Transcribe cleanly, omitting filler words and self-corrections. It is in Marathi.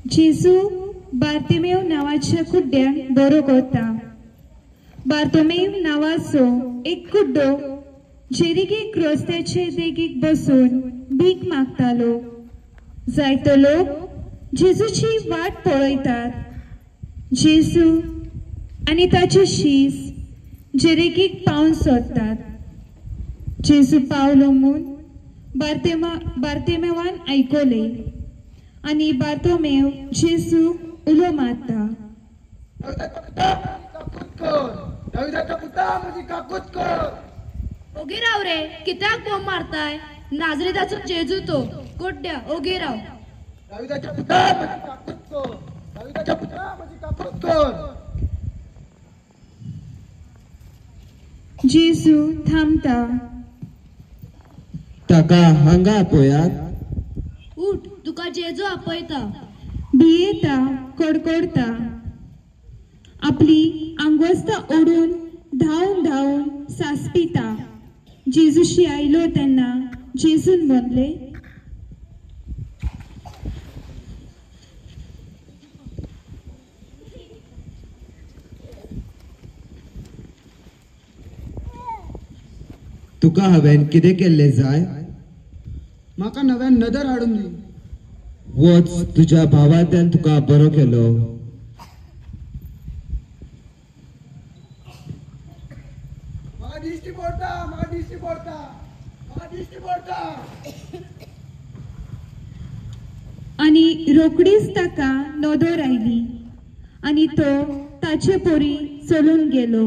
जेजू बार्तिमेव नावाच्या कुड्ड्यान बरो करता। बार्तिमेव नावाचो एक कुड्डो जेरीगेक रस्त्याचे देगेक बसून भीक मागतालो। जायतो लोक जेजूची वाट पळयतात। जेजू आनी ताचे शीस जेरीगेक पावन सोदतात। जेजू पावलो म्हूण बार्तिमेवान आयकले आनी बार्तिमेव जेजू उलो मारता। ओगे राव रे, कित्याक बोंब मारताय? नाजरेताचो जेजू तो कोड्ड्या, ओगे राव। जेजू थांबता। ताका हांगा पळयात। उठ, तुका जेजू आपयता। भियेता, कडकडता, आपली आंगवस्ता ओढून धांवन धांवन सासपिता। जेजूशी आयलो तेन्ना जेजून म्हणले, तुका हांवें कितें केल्लें जाय? म्हाका नव्यान नदर हाडून दी। वच, तुज्या भावान तुका बरो केलो। म्हाका दिश्टी पडटा, म्हाका दिश्टी पडटा, म्हाका दिश्टी पडटा। आनी रोकडीच ताका नदर आयली आनी तो ताचे पोरी चलून गेलो।